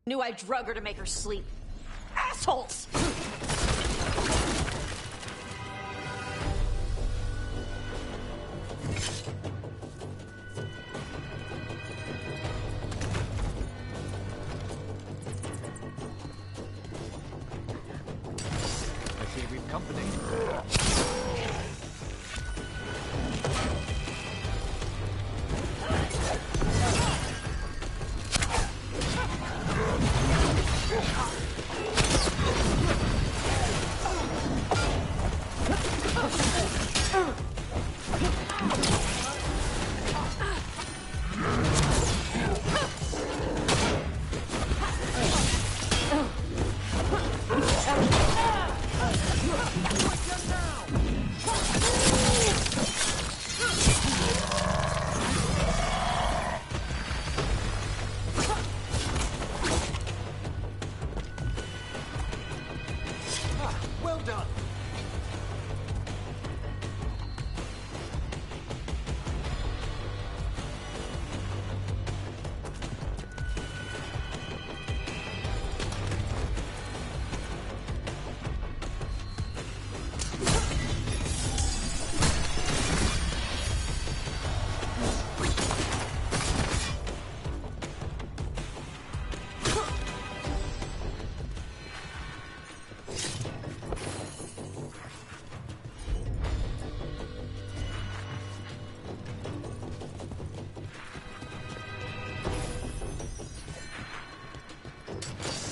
Knew I drug her to make her sleep. Assholes! I see we've company. Well done.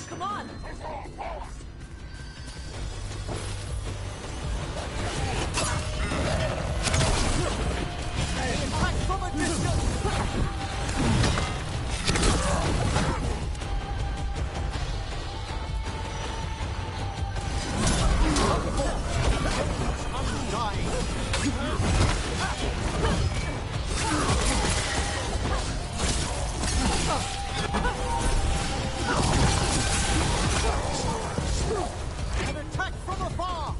Come on! From a distance! An attack from afar!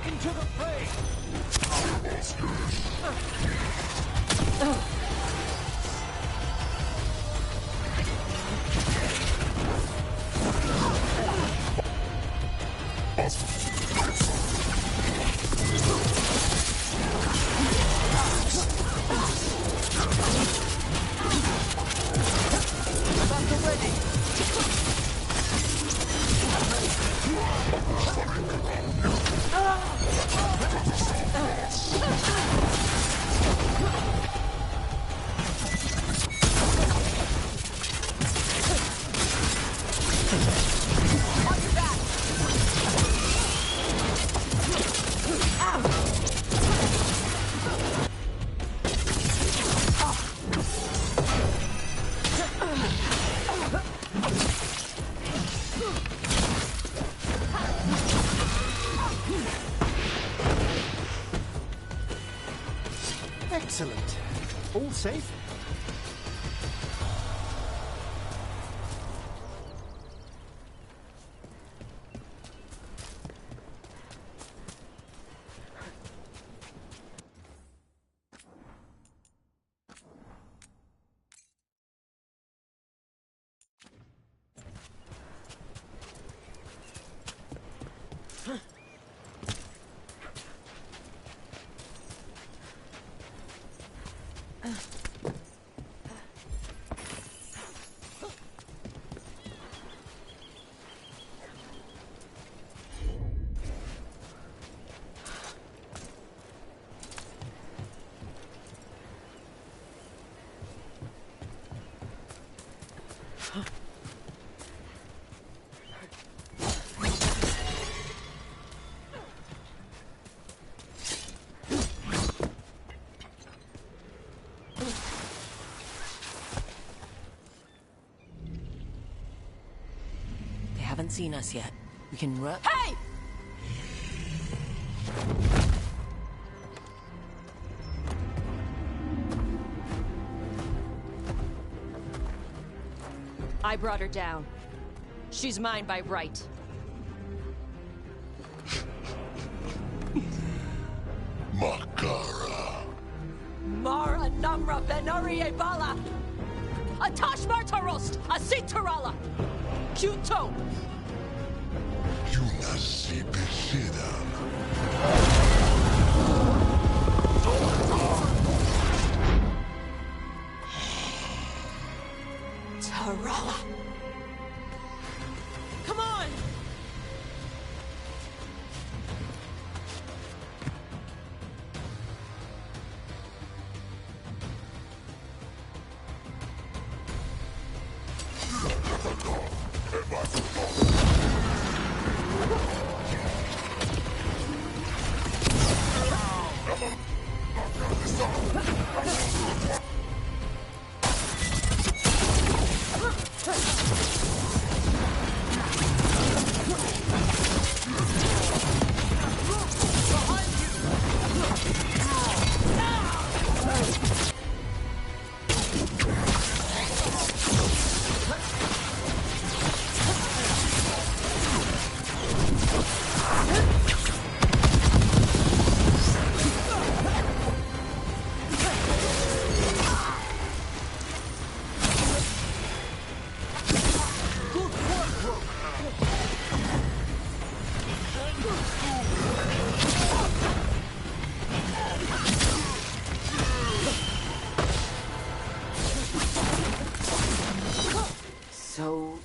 Into the fray! Battle ready! Excellent. All safe? They haven't seen us yet. We can run. Hey! I brought her down. She's mine by right. Atash Martarost! Asitarala! Kyuto! Junasi Besidan. Tarala! Come on! So,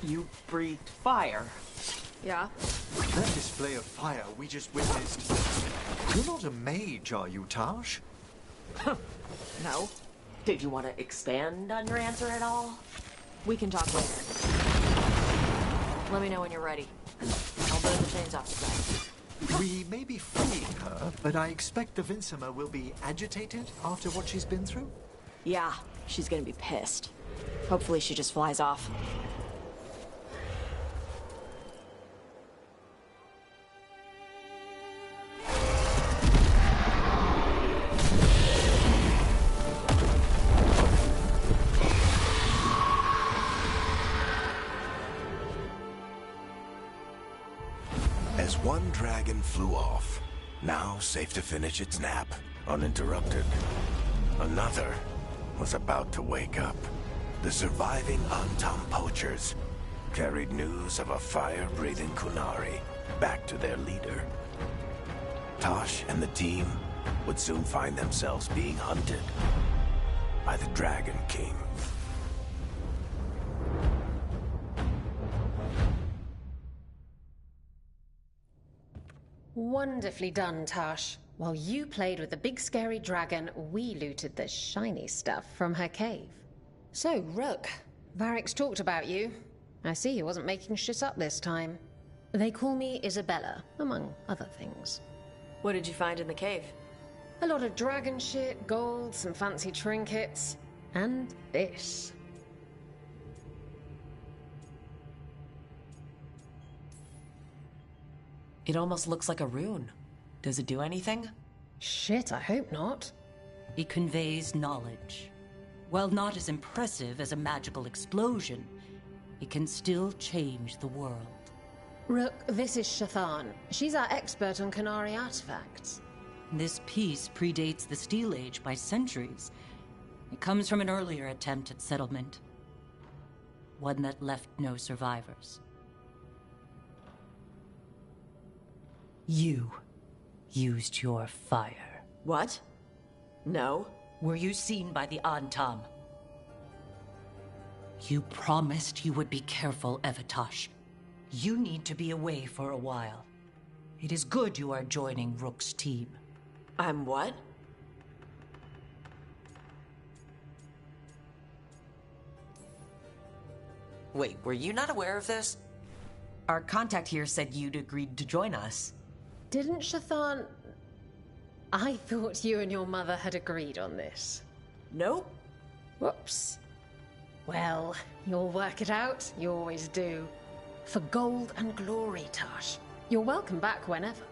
you breathed fire. Yeah? That display of fire we just witnessed. You're not a mage, are you, Tash? No. Did you want to expand on your answer at all? We can talk later. Let me know when you're ready. I'll burn the chains off the side. We may be freeing her, but I expect the Vincima will be agitated after what she's been through. Yeah, she's gonna be pissed. Hopefully she just flies off. As one dragon flew off, now safe to finish its nap, uninterrupted, another was about to wake up. The surviving Antam poachers carried news of a fire-breathing qunari back to their leader. Tosh and the team would soon find themselves being hunted by the Dragon King. Wonderfully done, Tash. While you played with the big scary dragon, we looted the shiny stuff from her cave. So, Rook, Varric's talked about you. I see he wasn't making shit up this time. They call me Isabella, among other things. What did you find in the cave? A lot of dragon shit, gold, some fancy trinkets, and this. It almost looks like a rune. Does it do anything? Shit, I hope not. It conveys knowledge. While not as impressive as a magical explosion, it can still change the world. Rook, this is Shathan. She's our expert on qunari artifacts. This piece predates the Steel Age by centuries. It comes from an earlier attempt at settlement. One that left no survivors. You used your fire. What? No. Were you seen by the Antam? You promised you would be careful, Evatosh. You need to be away for a while. It is good you are joining Rook's team. I'm what? Wait, were you not aware of this? Our contact here said you'd agreed to join us. Didn't Shathan... I thought you and your mother had agreed on this. Nope. Whoops. Well, you'll work it out. You always do. For gold and glory, Tash. You're welcome back whenever.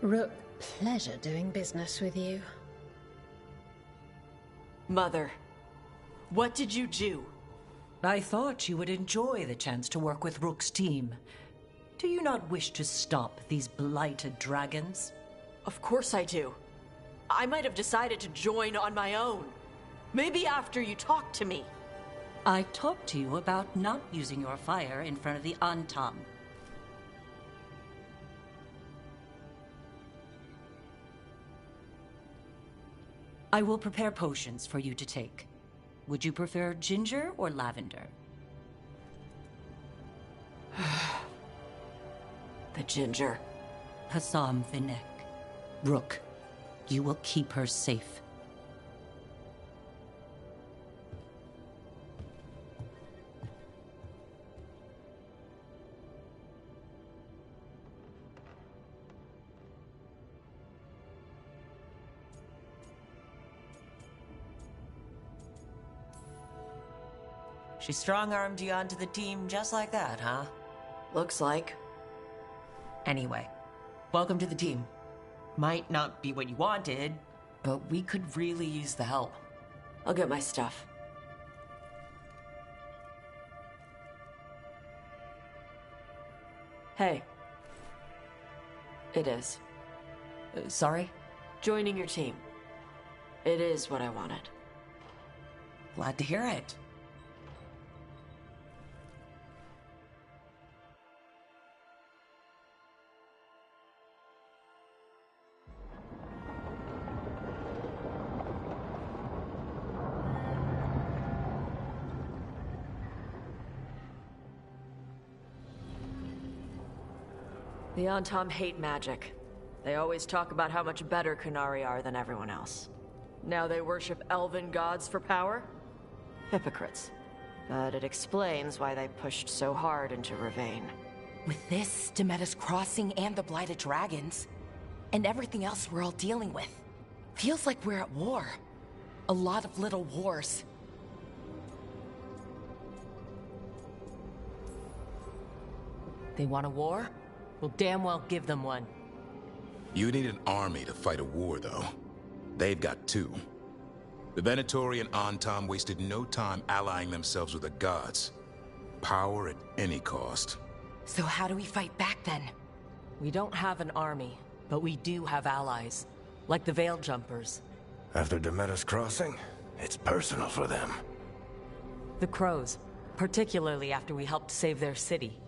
Rook, pleasure doing business with you. Mother, what did you do? I thought you would enjoy the chance to work with Rook's team. Do you not wish to stop these blighted dragons? Of course I do. I might have decided to join on my own. Maybe after you talked to me. I talked to you about not using your fire in front of the Antam. I will prepare potions for you to take. Would you prefer ginger or lavender? The ginger. Hassam Vinek. Rook, you will keep her safe. She strong-armed you onto the team just like that, huh? Looks like. Anyway, welcome to the team. Might not be what you wanted, but we could really use the help. I'll get my stuff. Hey. It is. Sorry? Joining your team. It is what I wanted. Glad to hear it. The Antam hate magic. They always talk about how much better qunari are than everyone else. Now they worship elven gods for power? Hypocrites. But it explains why they pushed so hard into Ravane. With this, Demeter's Crossing and the Blighted Dragons, and everything else we're all dealing with, feels like we're at war. A lot of little wars. They want a war? We'll damn well give them one. You need an army to fight a war, though. They've got two. The Venatori and Antam wasted no time allying themselves with the gods. Power at any cost. So how do we fight back then? We don't have an army, but we do have allies. Like the Veil Jumpers. After Demeter's Crossing, it's personal for them. The Crows. Particularly after we helped save their city.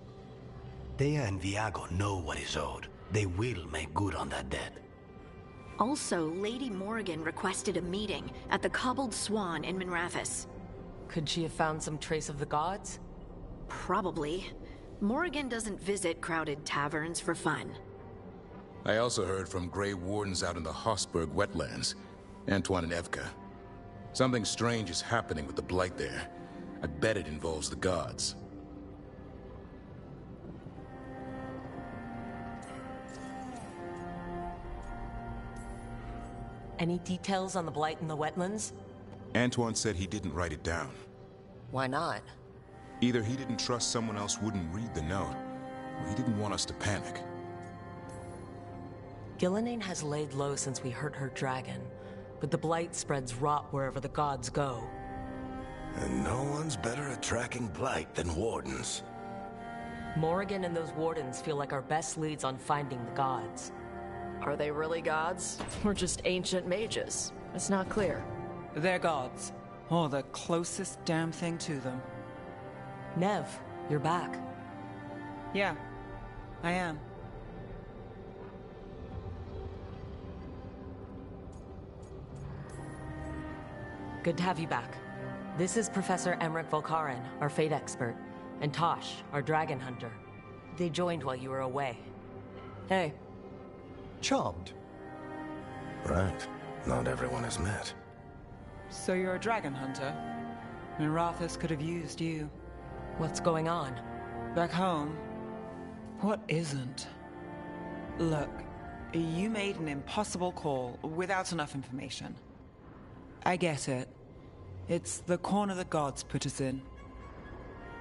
Dea and Viago know what is owed. They will make good on that debt. Also, Lady Morrigan requested a meeting at the Cobbled Swan in Minrathous. Could she have found some trace of the gods? Probably. Morrigan doesn't visit crowded taverns for fun. I also heard from Grey Wardens out in the Hossberg wetlands, Antoine and Evka. Something strange is happening with the Blight there. I bet it involves the gods. Any details on the Blight in the wetlands? Antoine said he didn't write it down. Why not? Either he didn't trust someone else wouldn't read the note, or he didn't want us to panic. Gillenane has laid low since we hurt her dragon, but the Blight spreads rot wherever the gods go. And no one's better at tracking Blight than Wardens. Morrigan and those Wardens feel like our best leads on finding the gods. Are they really gods? Or just ancient mages? It's not clear. They're gods. Or the closest damn thing to them. Nev, you're back. Yeah, I am. Good to have you back. This is Professor Emmerich Volkaren, our fate expert, and Tosh, our dragon hunter. They joined while you were away. Hey. Charmed. Right. Not everyone has met. So you're a dragon hunter? Minrathous could have used you. What's going on? Back home? What isn't? Look, you made an impossible call without enough information. I get it. It's the corner the gods put us in.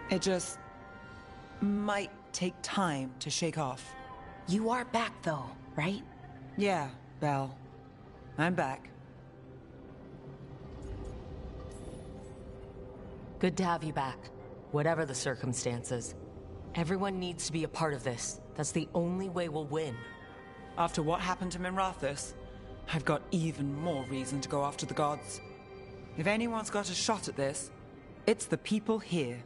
It just might take time to shake off. You are back though, right? Yeah, Belle. I'm back. Good to have you back, whatever the circumstances. Everyone needs to be a part of this. That's the only way we'll win. After what happened to Minrathous, I've got even more reason to go after the gods. If anyone's got a shot at this, It's the people here.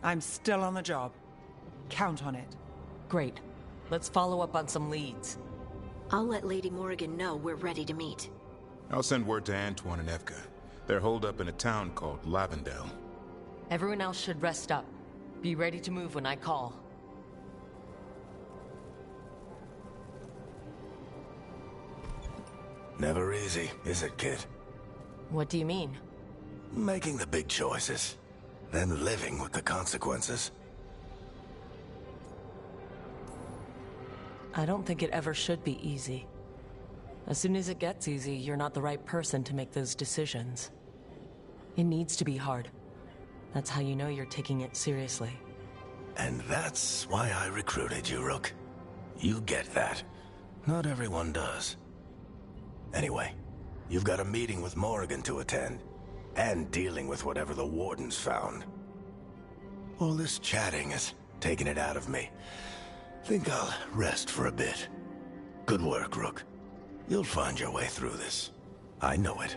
I'm still on the job. Count on it. Great. Let's follow up on some leads. I'll let Lady Morrigan know we're ready to meet. I'll send word to Antoine and Evka. They're holed up in a town called Lavendel. Everyone else should rest up. Be ready to move when I call. Never easy, is it, kid? What do you mean? Making the big choices, then living with the consequences. I don't think it ever should be easy. As soon as it gets easy, you're not the right person to make those decisions. It needs to be hard. That's how you know you're taking it seriously. And that's why I recruited you, Rook. You get that. Not everyone does. Anyway, you've got a meeting with Morrigan to attend, and dealing with whatever the Wardens found. All this chatting is taking it out of me. Think I'll rest for a bit. Good work, Rook. You'll find your way through this. I know it.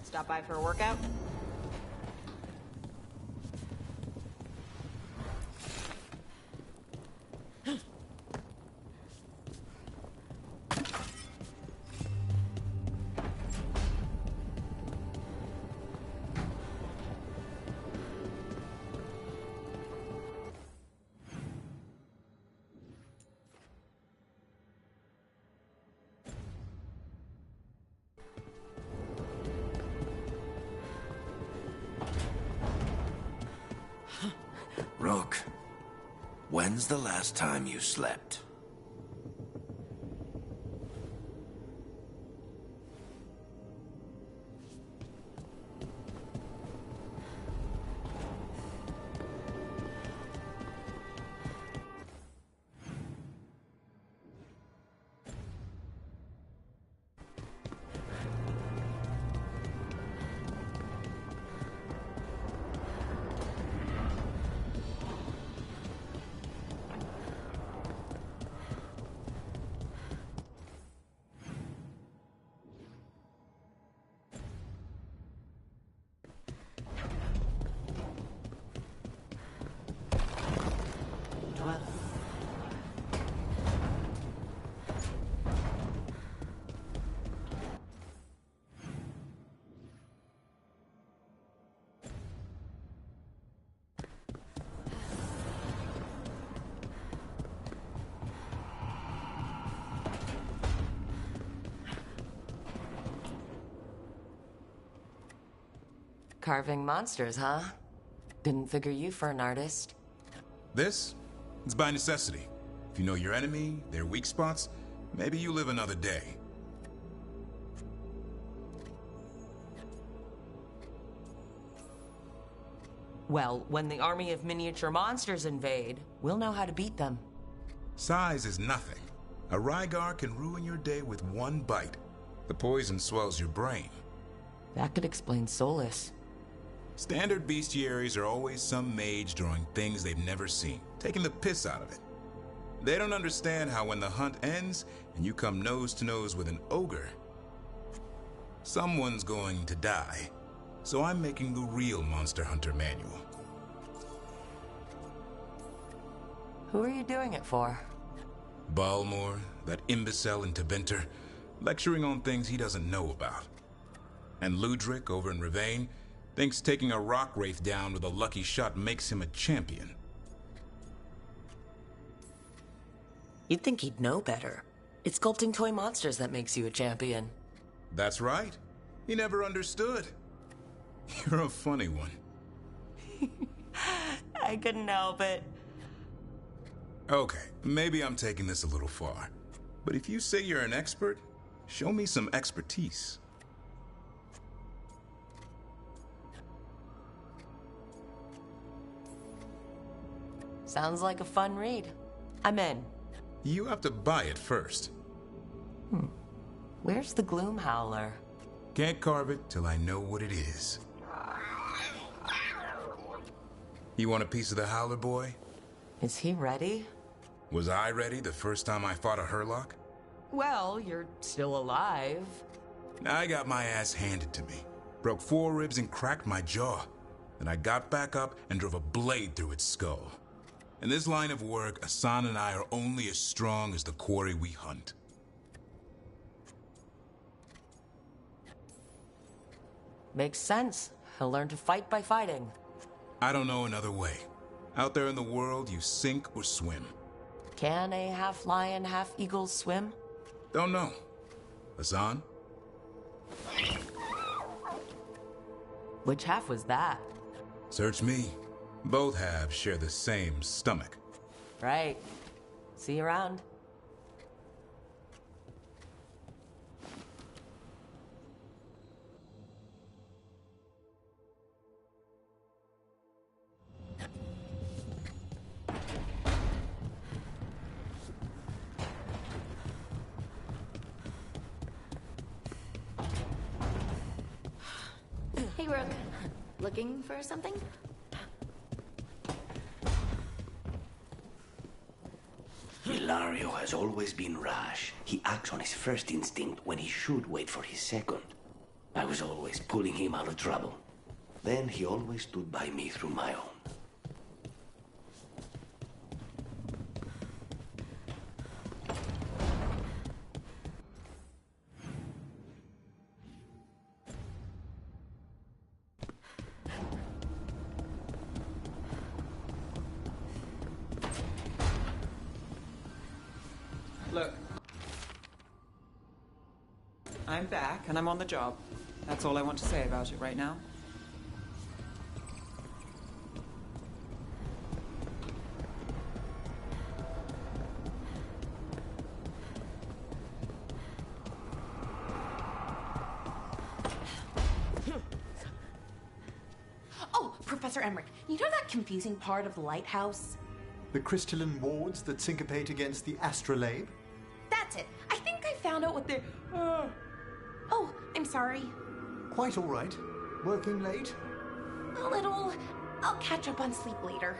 Stop by for a workout? Rook, when's the last time you slept? Carving monsters, huh? Didn't figure you for an artist. This? It's by necessity. If you know your enemy, their weak spots, maybe you live another day. Well, when the army of miniature monsters invade, we'll know how to beat them. Size is nothing. A Rygar can ruin your day with one bite. The poison swells your brain. That could explain Solus. Standard bestiaries are always some mage drawing things they've never seen, taking the piss out of it. They don't understand how when the hunt ends and you come nose to nose with an ogre, Someone's going to die, so I'm making the real Monster Hunter manual. Who are you doing it for? Balmor, that imbecile in Teventer, lecturing on things he doesn't know about. And Ludric over in Ravane thinks taking a rock wraith down with a lucky shot makes him a champion. You'd think he'd know better. It's sculpting toy monsters that makes you a champion. That's right. He never understood. You're a funny one. I couldn't help it. Okay, maybe I'm taking this a little far. But if you say you're an expert, show me some expertise. Sounds like a fun read. I'm in. You have to buy it first. Where's the Gloom Howler? Can't carve it till I know what it is. You want a piece of the Howler, boy? Is he ready? Was I ready the first time I fought a Hurlock? Well, you're still alive. I got my ass handed to me. Broke 4 ribs and cracked my jaw. Then I got back up and drove a blade through its skull. In this line of work, Asan and I are only as strong as the quarry we hunt. Makes sense. He'll learn to fight by fighting. I don't know another way. Out there in the world, you sink or swim. Can a half-lion, half-eagle swim? Don't know. Asan? Which half was that? Search me. Both halves share the same stomach. Right. See you around. Hey, Rook. Looking for something? Hilario has always been rash. He acts on his first instinct when he should wait for his second. I was always pulling him out of trouble. Then he always stood by me through my own. Look. I'm back, and I'm on the job. That's all I want to say about it right now. Oh, Professor Emmerich, you know that confusing part of the lighthouse? The crystalline wards that syncopate against the astrolabe? That's it. I think I found out what they're... Oh, I'm sorry. Quite all right. Working late? A little. I'll catch up on sleep later.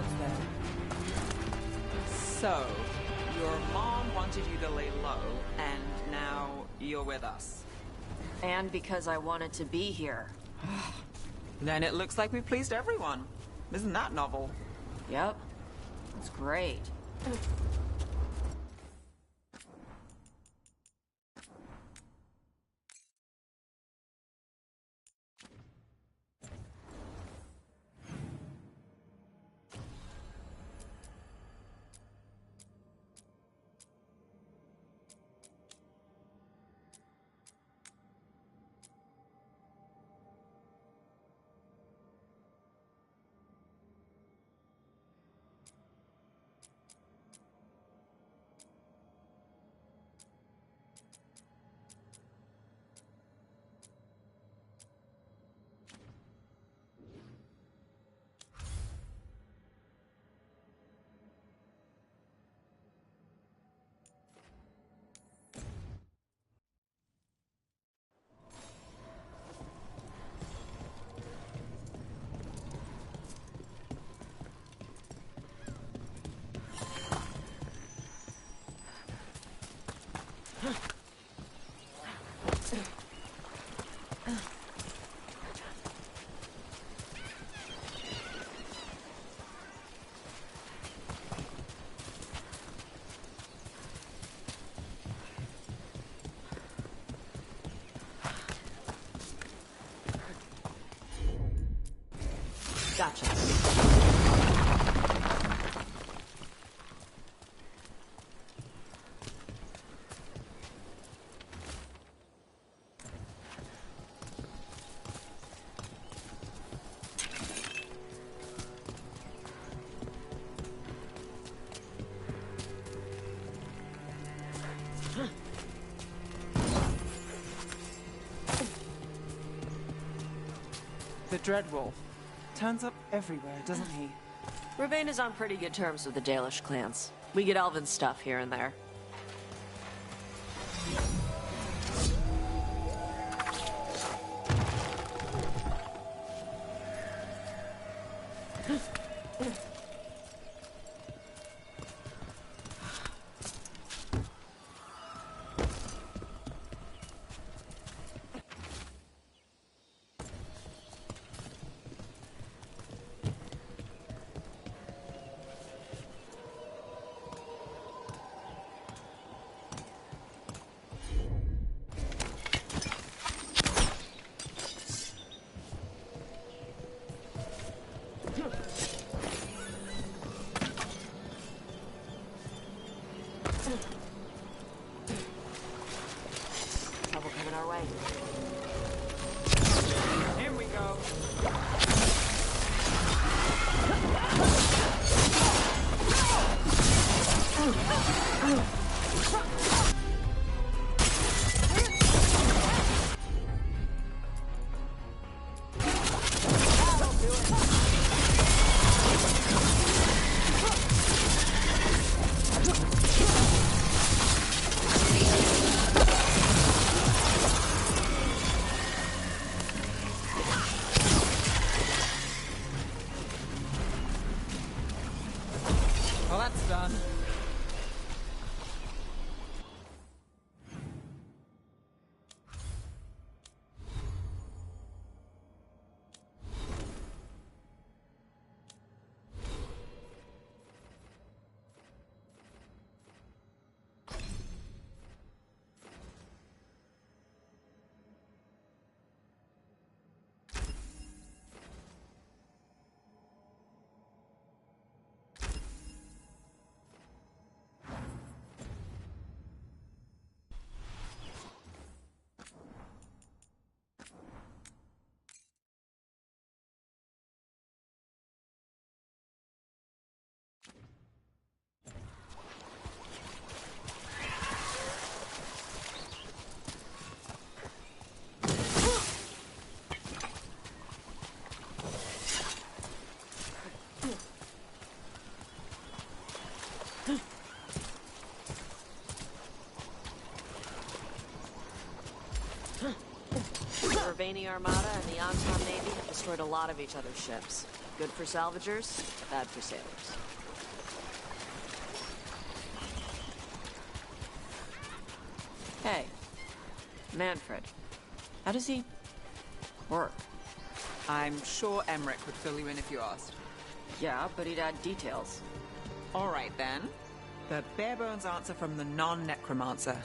what's there. So, your mom wanted you to lay low, and now you're with us. And because I wanted to be here. Then it looks like we've pleased everyone. Isn't that novel? Yep. It's great. Gotcha. The Dreadwolf turns up everywhere, doesn't he? Ravane is on pretty good terms with the Dalish clans. We get elven stuff here and there. Trouble coming our way. Here we go. Well, that's done. The Ravani Armada and the Anton Navy have destroyed a lot of each other's ships. Good for salvagers, bad for sailors. Hey, Manfred. How does he work? I'm sure Emmerich would fill you in if you asked. Yeah, but he'd add details. All right, then. The bare-bones answer from the non-necromancer.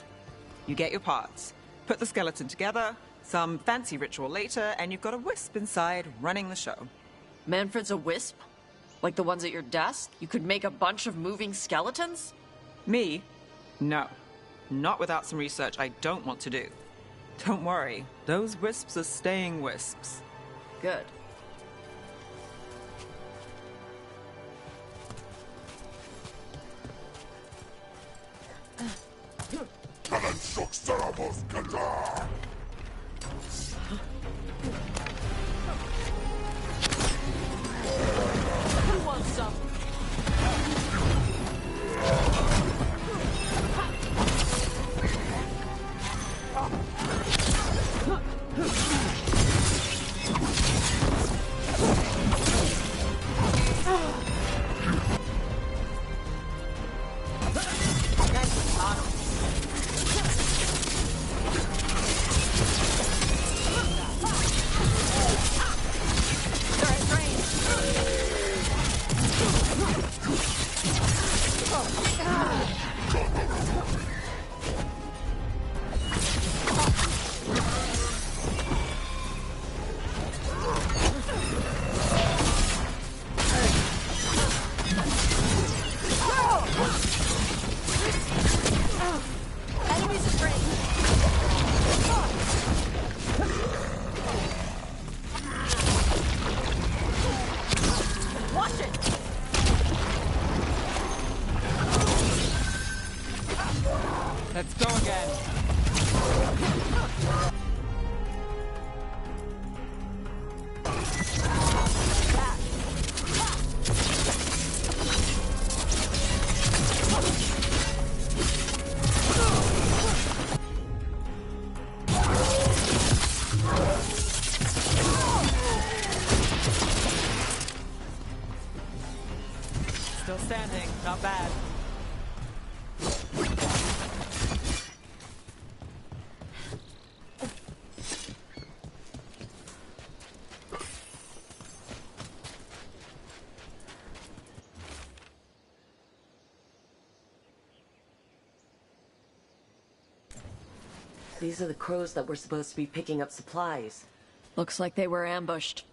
You get your parts, put the skeleton together, some fancy ritual later, and you've got a wisp inside running the show. Manfred's a wisp? Like the ones at your desk? You could make a bunch of moving skeletons? Me? No. Not without some research I don't want to do. Don't worry, those wisps are staying wisps. Good. Who wants some? Let's go again. Still standing, not bad. These are the crows that were supposed to be picking up supplies. Looks like they were ambushed.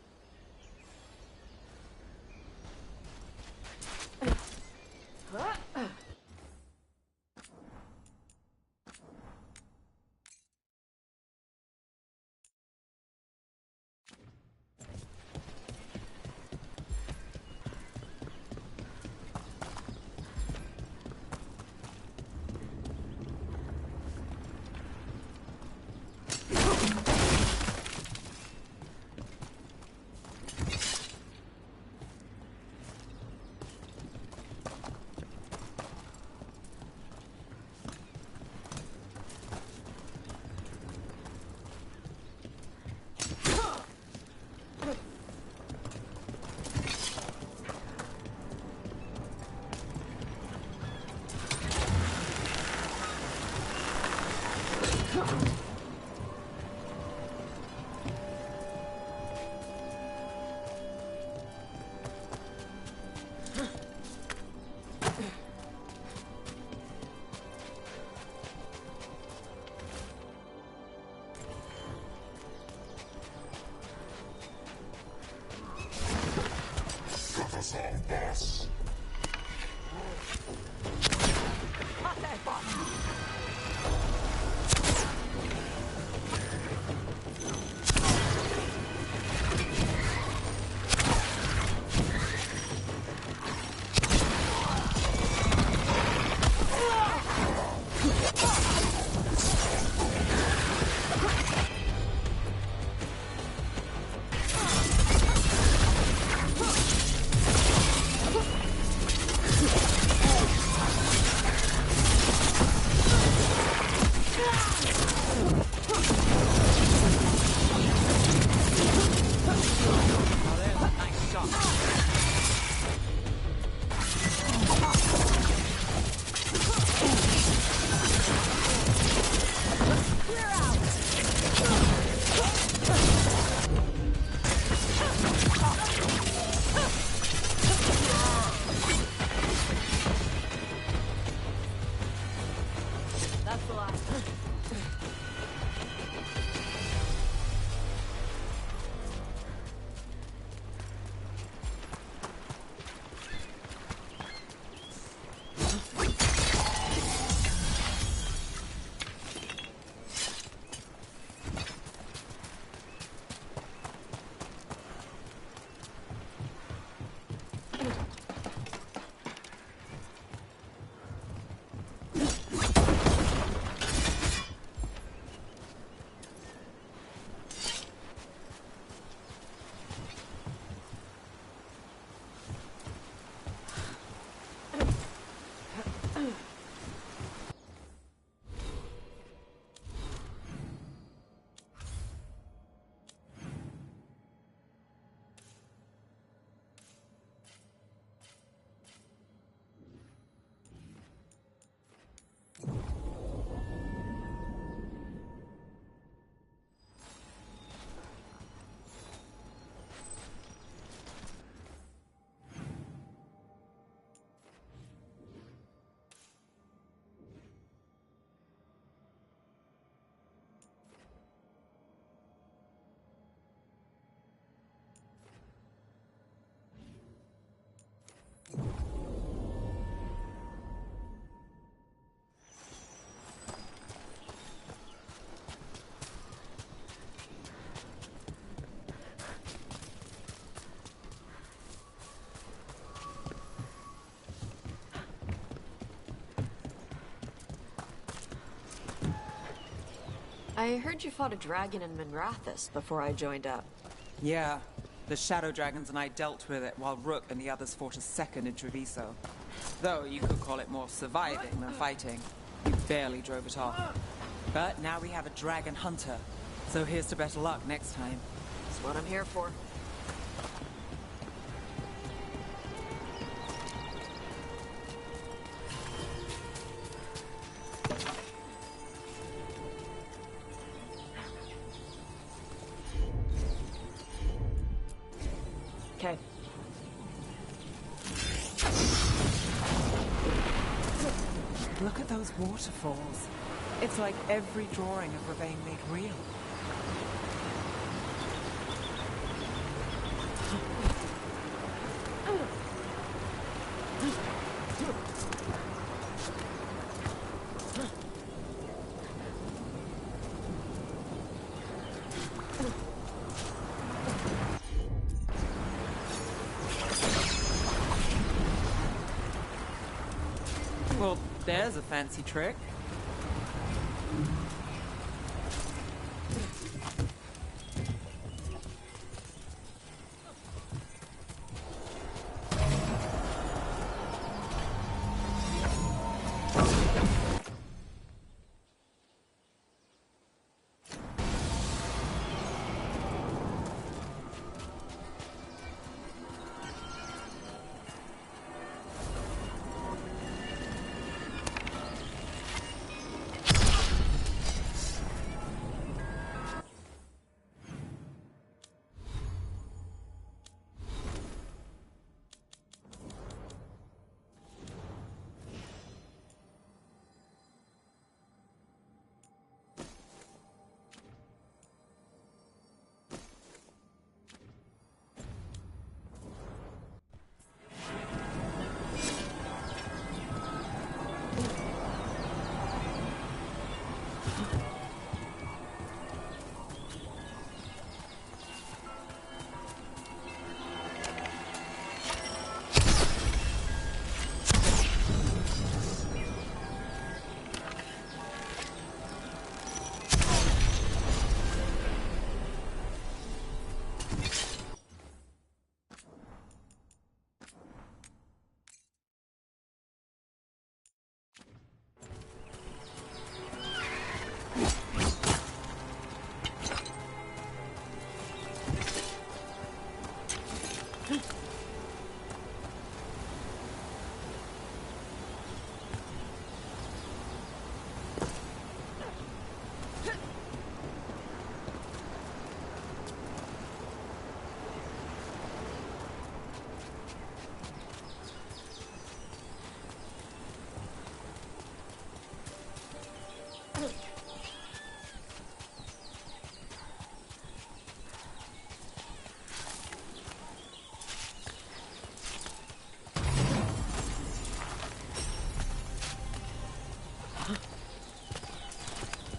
I heard you fought a dragon in Minrathous before I joined up. Yeah, the Shadow Dragons and I dealt with it while Rook and the others fought a second in Treviso. Though you could call it more surviving than fighting. We barely drove it off. But now we have a dragon hunter, so here's to better luck next time. That's what I'm here for. Okay. Look at those waterfalls. It's like every drawing of Ravane made real. Well, there's a fancy trick.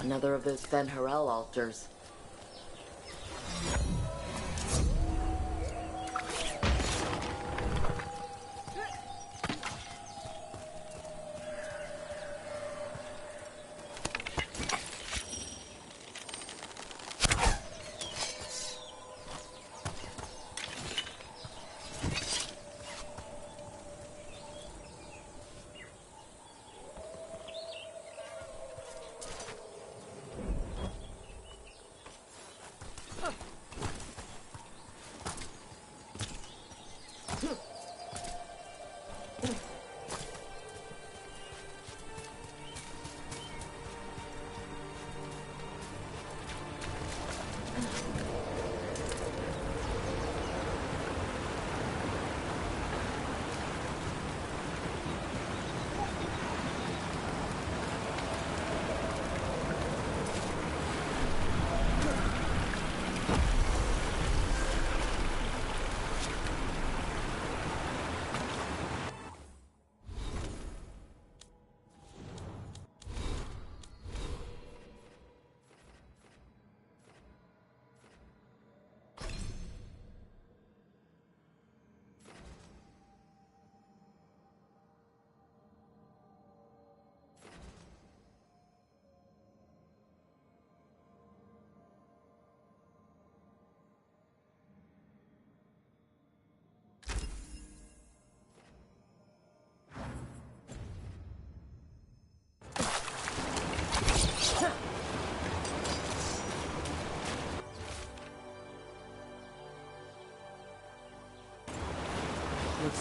Another of those Ben Harel altars.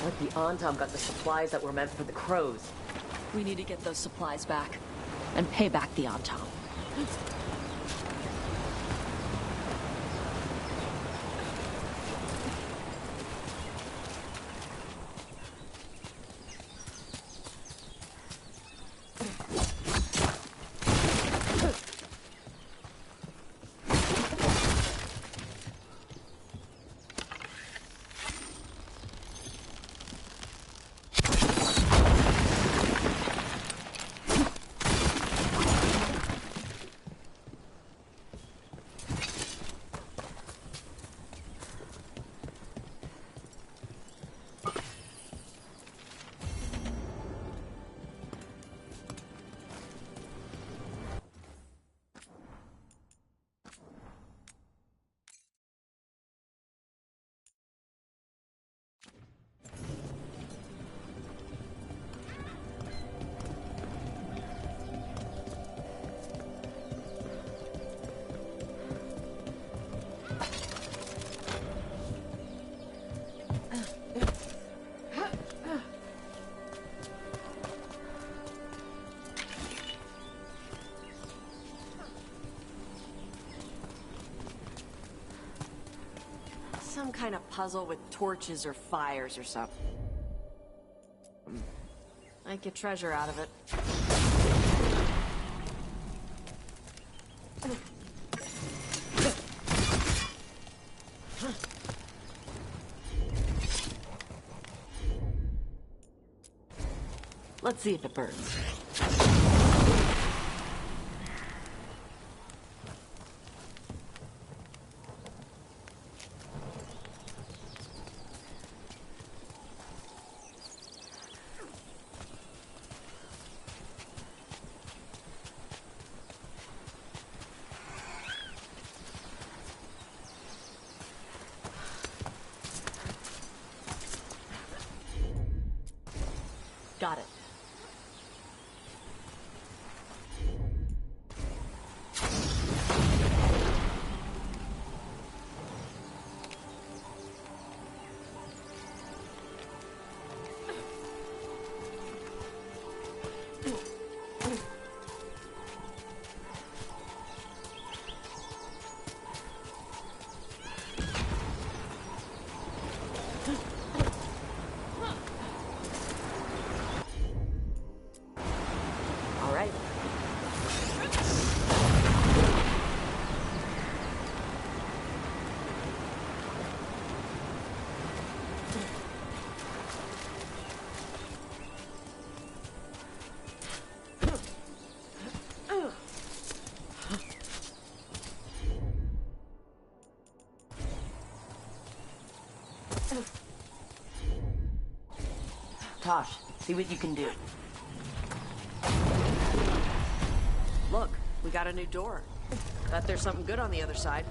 Looks like the Antom got the supplies that were meant for the crows. We need to get those supplies back. And pay back the Antom. Some kind of puzzle with torches or fires or something. Might get treasure out of it. Let's see if it burns. Got it. Tosh, see what you can do. Look, we got a new door. Bet there's something good on the other side.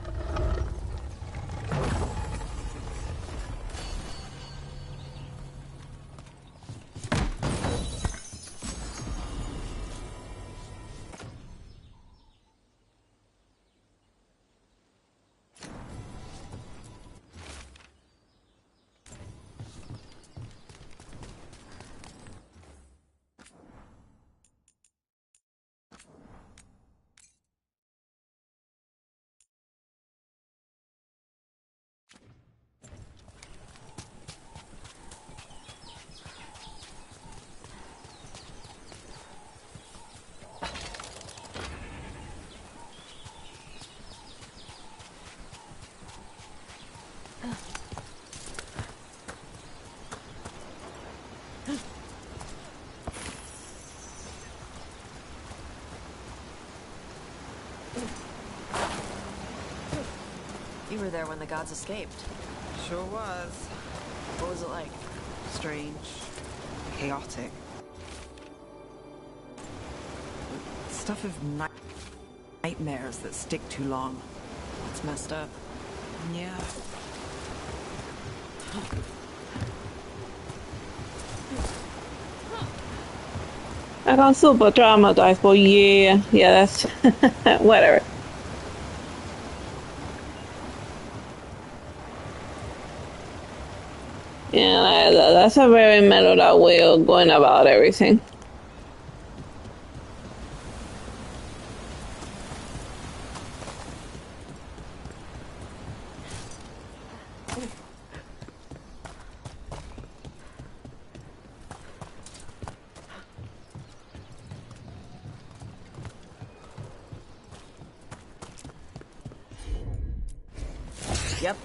You were there when the gods escaped. Sure was. What was it like? Strange. Chaotic. Stuff of nightmares that stick too long. It's messed up. Yeah. I got super traumatized for a year. Yeah, that's whatever. Yeah, Yeah, that's a very mellowed out way of going about everything. Yep.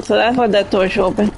So that's what that torch opened.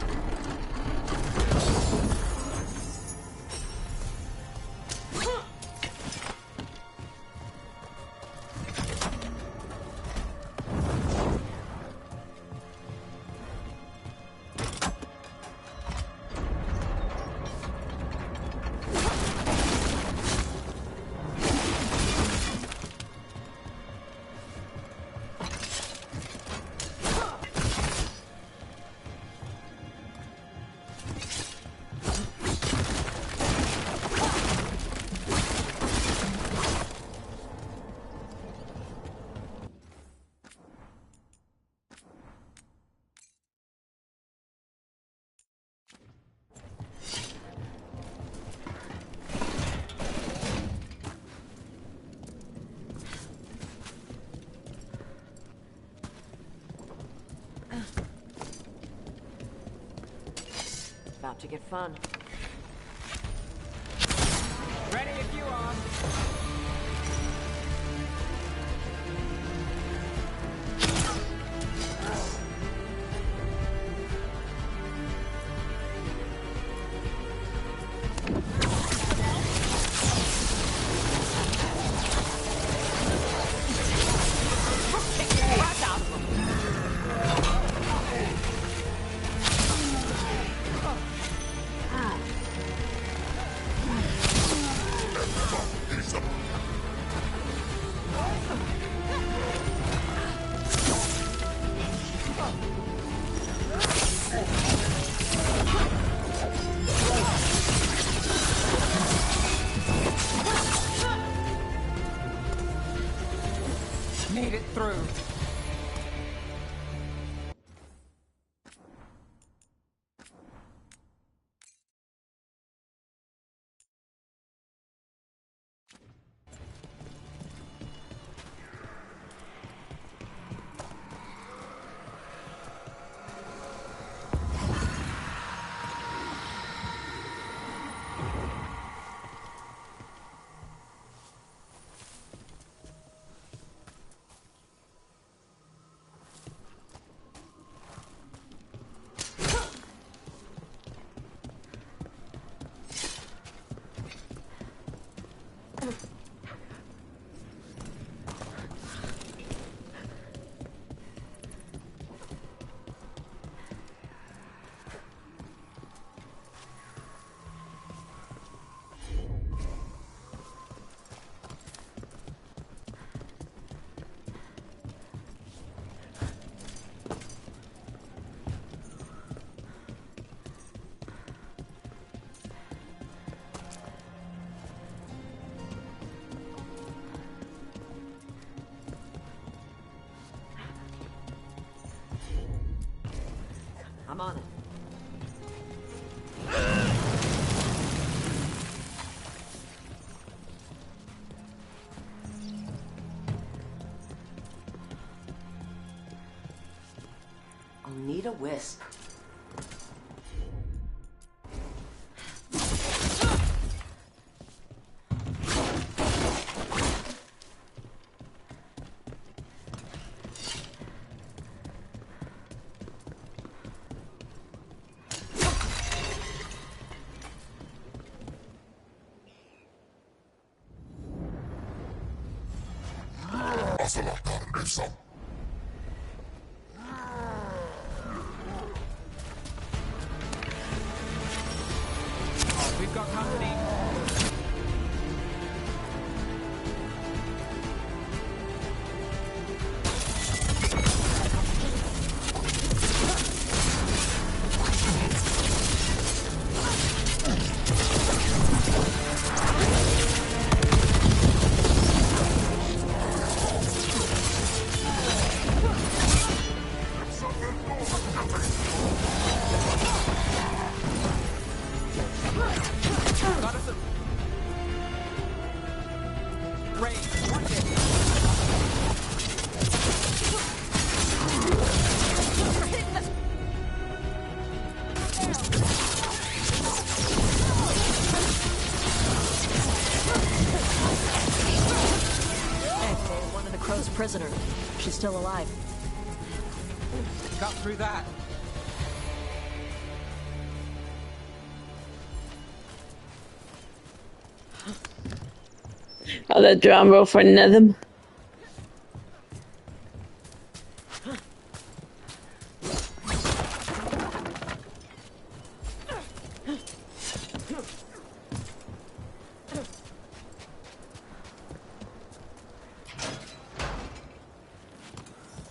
About to get fun. Ready if you are. I'm on it. I'll need a wisp. We've got company. Prisoner. She's still alive. Got through that. Got a drum roll for another.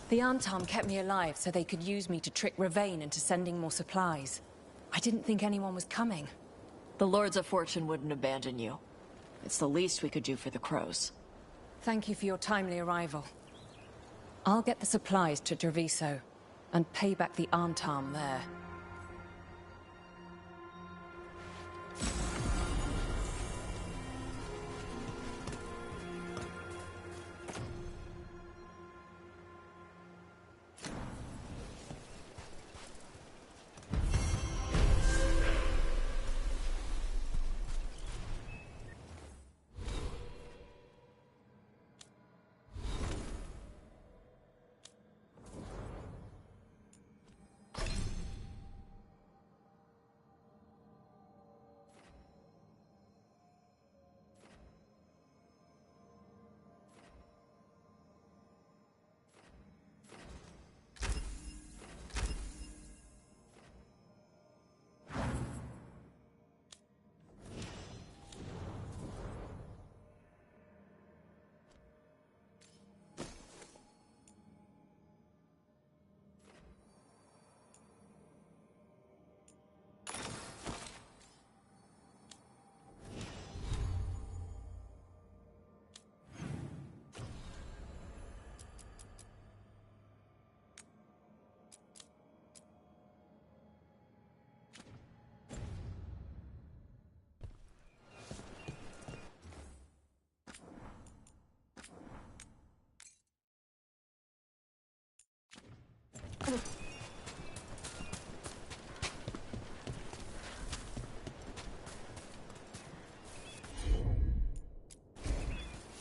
The Antam kept me alive so they could use me to trick Ravain into sending more supplies. I didn't think anyone was coming. The Lords of Fortune wouldn't abandon you. It's the least we could do for the crows. Thank you for your timely arrival. I'll get the supplies to Treviso and pay back the Antam there.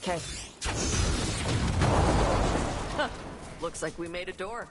Okay. Huh. Looks like we made a door.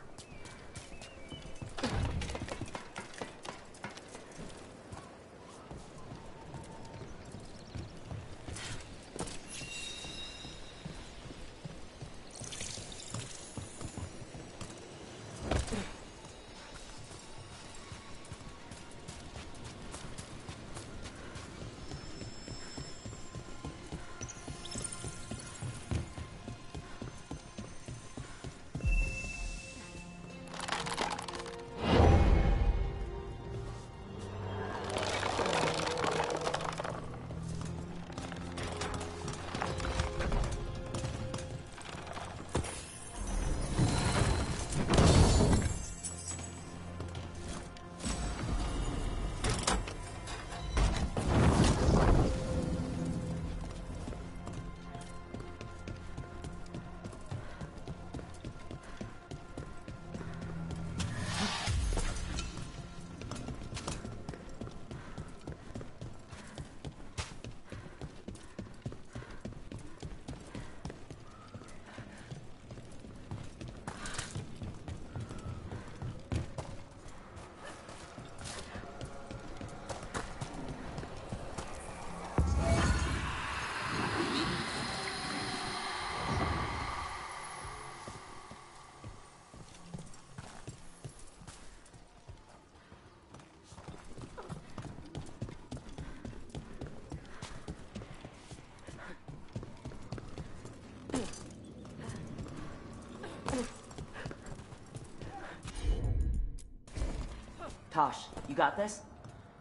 Tosh, you got this?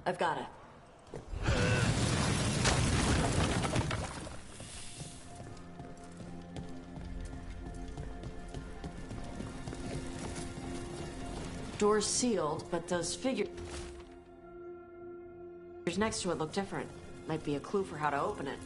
I've got it. Door's sealed, but those figures next to it look different. Might be a clue for how to open it.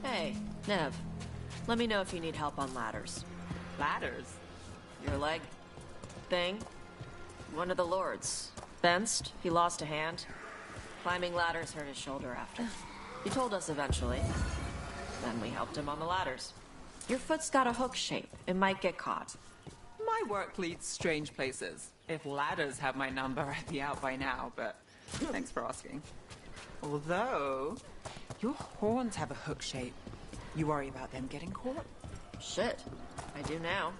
Hey, Nev. Let me know if you need help on ladders. Ladders? Your leg thing? One of the lords. Fenced, he lost a hand. Climbing ladders hurt his shoulder after. He told us eventually. Then we helped him on the ladders. Your foot's got a hook shape. It might get caught. My work leads strange places. If ladders have my number, I'd be out by now, but thanks for asking. Although, your horns have a hook shape. You worry about them getting caught? Shit, I do now.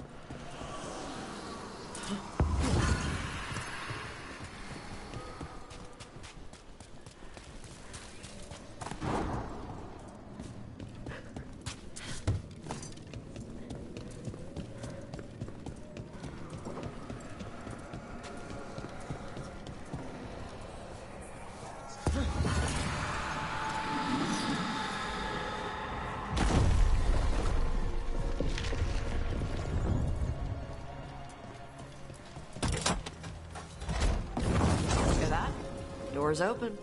Door's open.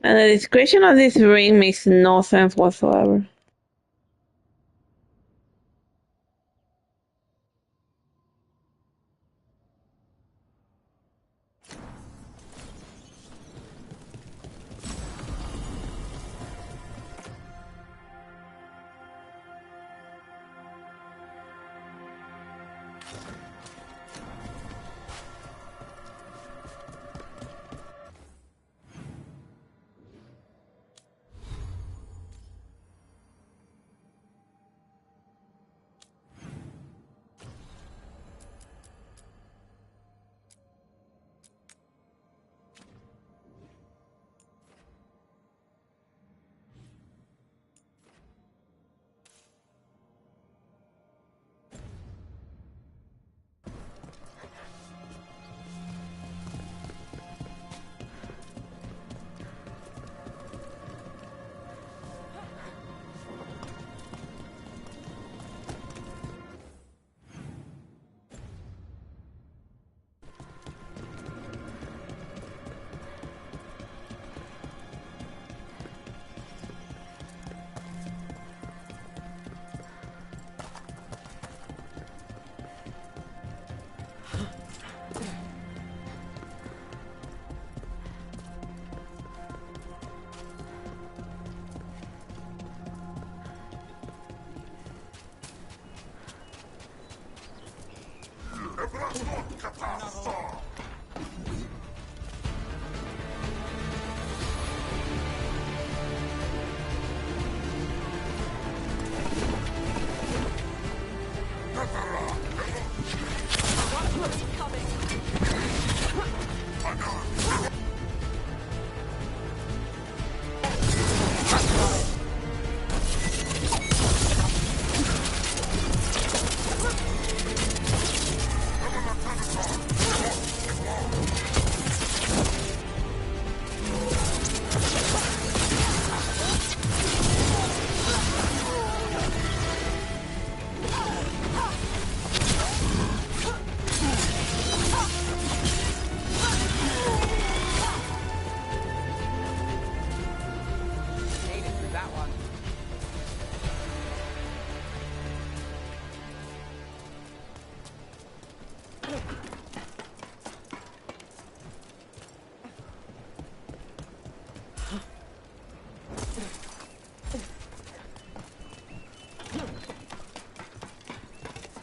And the description of this ring makes no sense whatsoever.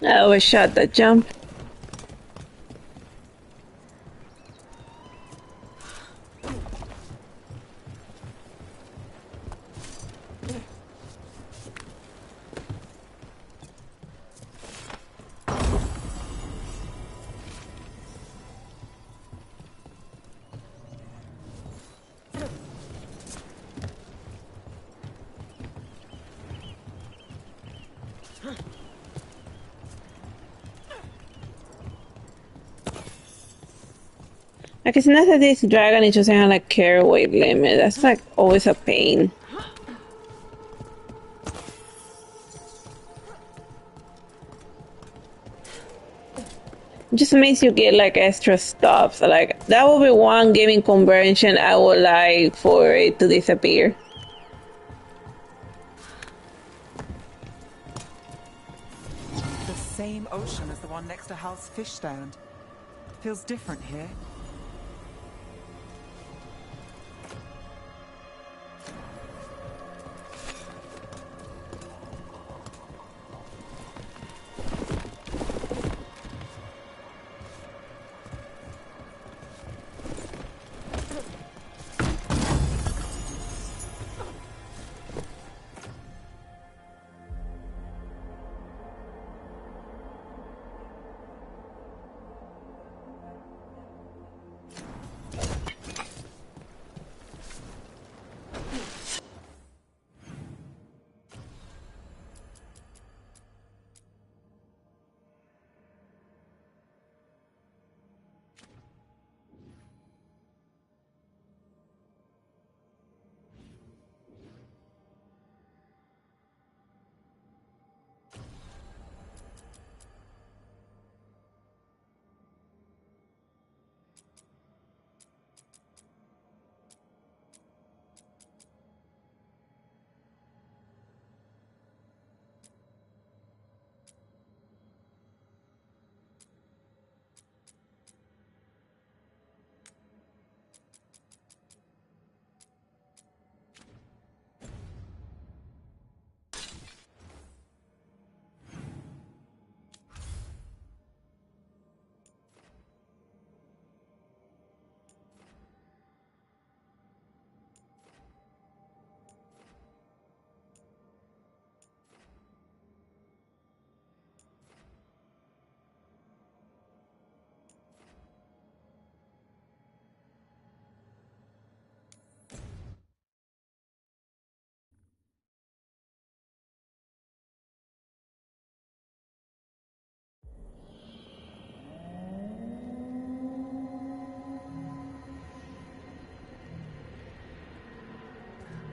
I always shot that jump. Like, it's not that this dragon is just having like carry weight limit. That's like always a pain. It just makes you get like extra stuff. So, like, that would be one gaming convention I would like for it to disappear. The same ocean as the one next to Hal's fish stand. Feels different here.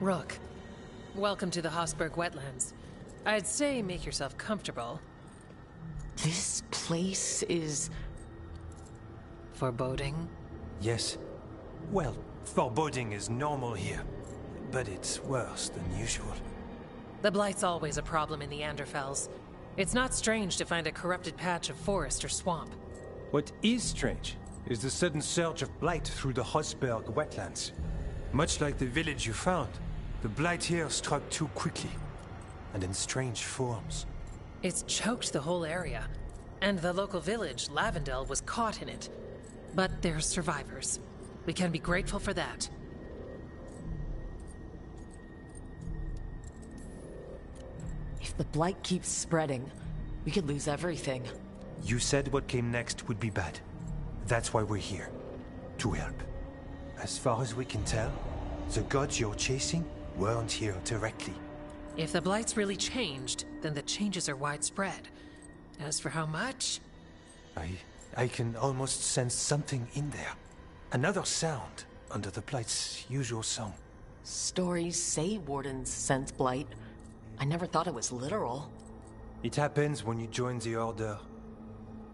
Rook, welcome to the Hosberg wetlands. I'd say make yourself comfortable. This place is... foreboding? Yes. Well, foreboding is normal here, but it's worse than usual. The Blight's always a problem in the Anderfels. It's not strange to find a corrupted patch of forest or swamp. What is strange is the sudden surge of blight through the Hosberg wetlands. Much like the village you found, the blight here struck too quickly, and in strange forms. It's choked the whole area, and the local village, Lavendel, was caught in it. But they're survivors. We can be grateful for that. If the blight keeps spreading, we could lose everything. You said what came next would be bad. That's why we're here. To help. As far as we can tell, the gods you're chasing weren't here directly. If the Blight's really changed, then the changes are widespread. As for how much... I can almost sense something in there. Another sound under the Blight's usual song. Stories say wardens sense blight. I never thought it was literal. It happens when you join the Order.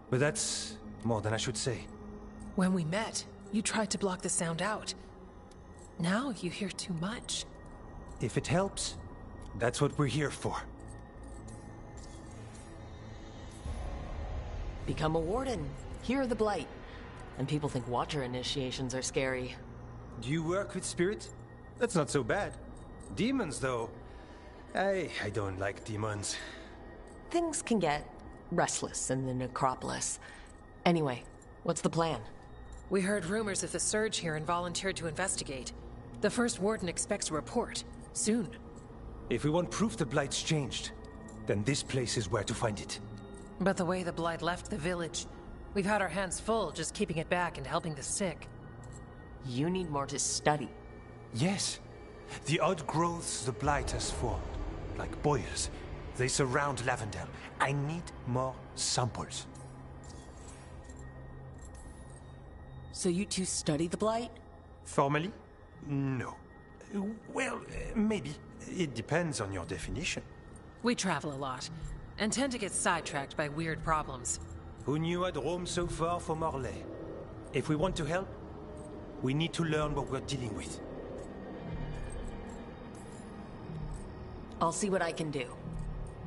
But that's more than I should say. When we met, you tried to block the sound out. Now you hear too much. If it helps, that's what we're here for. Become a warden. Hear the blight. And people think Watcher initiations are scary. Do you work with spirits? That's not so bad. Demons, though. I don't like demons. Things can get restless in the necropolis. Anyway, what's the plan? We heard rumors of the surge here and volunteered to investigate. The first warden expects a report. Soon. If we want proof the Blight's changed, then this place is where to find it. But the way the Blight left the village, we've had our hands full just keeping it back and helping the sick. You need more to study. Yes. The odd growths the Blight has formed, like boils, they surround Lavendel. I need more samples. So you two study the blight? Formally? No. Well, maybe. It depends on your definition. We travel a lot, and tend to get sidetracked by weird problems. Who knew I'd roam so far from Orlais? If we want to help, we need to learn what we're dealing with. I'll see what I can do.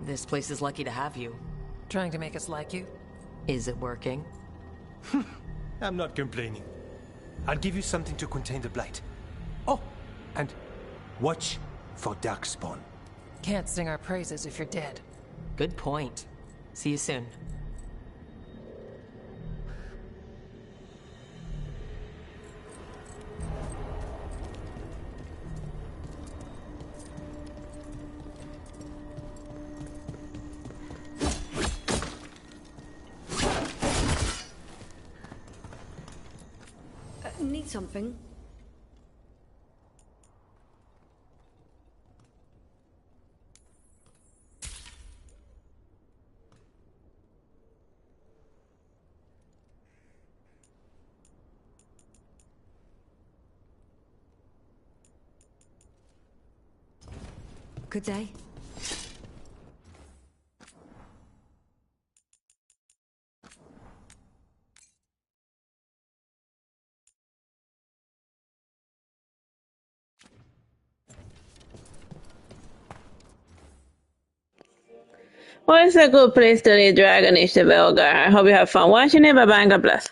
This place is lucky to have you. Trying to make us like you? Is it working? I'm not complaining. I'll give you something to contain the blight. Oh, and watch for Darkspawn. Can't sing our praises if you're dead. Good point. See you soon. Need something? Good day. Well, it's a good place to leave Dragon Age to Veilguard. I hope you have fun watching it. Bye bye and God bless.